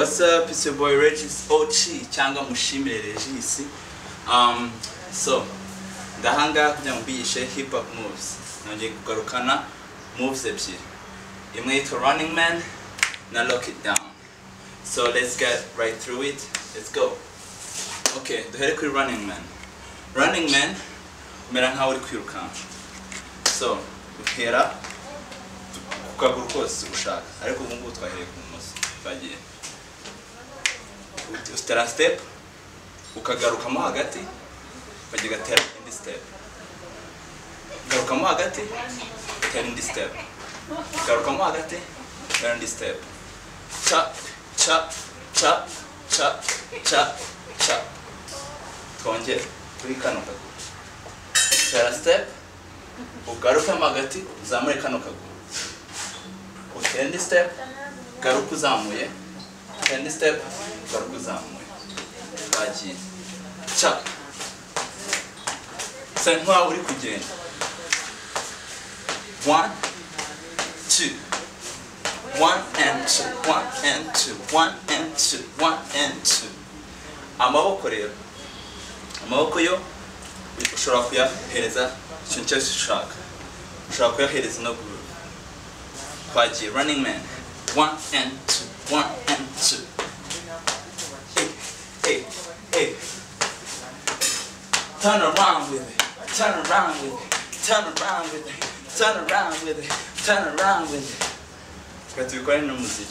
What's up? It's your boy Regis, Ochi, cyangwa Mushimire Regis. So ndahanga kugira ngo mbiyishe hip hop moves. Nongeye kugarukana moves ebyiri. Imwe yitwa running man na lock it down. So let's get right through it. Let's go. Okay, duhere kuri running man. Running man umera nkaho uri kwirukanka. So uhera ku kaguru kose ushaka, ariko ubu ngubu twahereye ku musozi twagiye. Utera step ukagarukamo hagati ukagiye gatera indi step, garukamo hagati tera indi step, garukamo hagati tera indi step, cha cha cha cha cha cha. Twongere kuri kano kaguru, tera step ugarukamo hagati uzamure kano kaguru, utera indi step garuka uzamuye, tera indi step garuka uzamuye, bagiye cha. Sa nkaho uri kugenda 1 2 1 and 2 1 and 2 1 and 2 1 and 2. Amaboko rero, amaboko yo ushobora kuyahereza ikintu cyose ushaka, ushobora kuyahereza no groove. Bagiye running man 1 and 2 1 and 2. Hey, hey. Turn around with it. Turn around with it. Turn around with it. Turn around with it. Turn around with it. Got to record no music.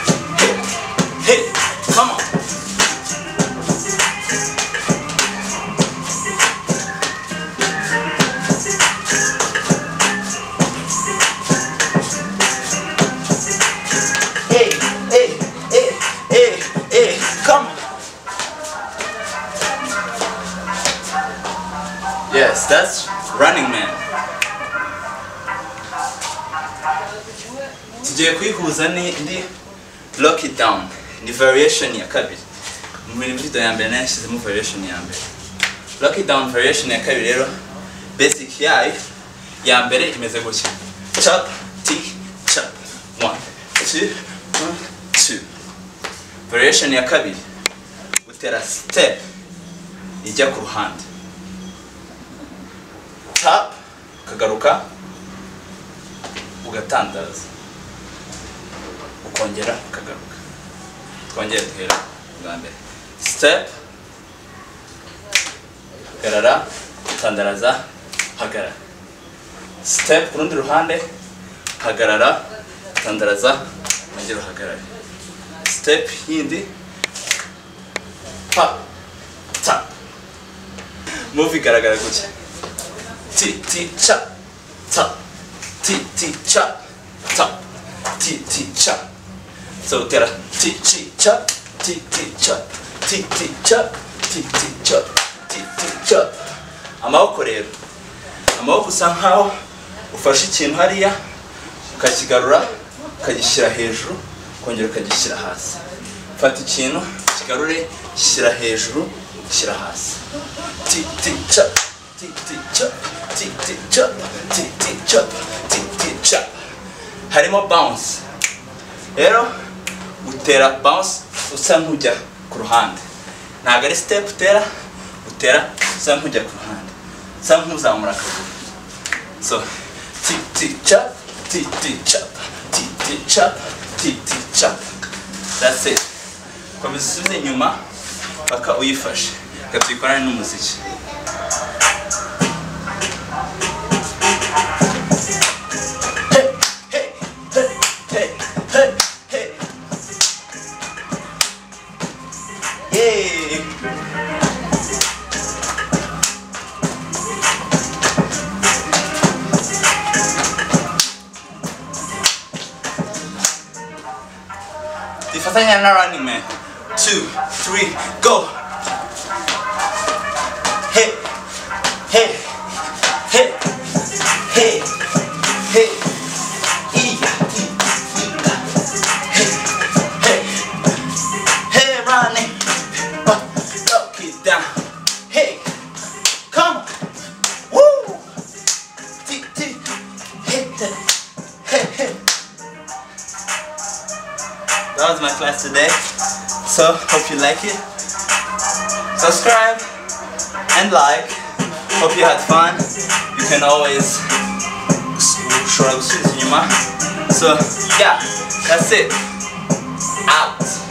Hey, hey, come on. Yes, that's running man. Tugiye kwihuza ndi lock it down. Ni variation ya kabiri. Muri video ya mbere nashyizemo variation ya mbere. Lock it down variation ya kabiri rero basic yayo ya mbere imeze gutya. Chop t chop 1 2 1 2. Variation ya kabiri utera step ijya ku ruhande. Tap ukagaruka ugatandaza ukongera ukagaruka. Twongera duhera bwa mbere. Step garara tandaraza hagarara. Step ku rundi ruhande hagarara tandaraza ongera hagarara. Step yindi pa tap. Move igaragara gutya. T T chop top T T chop top T T chop. So tera T T chop T T chop T T chop T T chop T T chop. Amaboko rero, amaboko usa nkaho ufashe ikintu hariya ukakigarura ukagishyira hejuru kongera ukagishyira hasi. Fata ikintu kigarure shyira hejuru shyira hasi. T T chop T T chop T T chop T T chop T T chop. Harimo bounce rero utera bounce usa nkujya ku ruhande, ntago ari step utera usa nkujya ku ruhande, usa nk'uzamura akaguru. So T T chop T T chop T T chop T T chop. That's it. Komeza usubize inyuma paka uyifashe ukabyikorana n'umuziki. Difatanya na running man. 2 3 go. Hey hey hey hey hey. Iya iya. Hey hey hey running. Lock it down. Hey come on. Woo. T T hit the class today. So hope you like it. Subscribe and like. Hope you had fun. You can always So yeah, that's it. Out.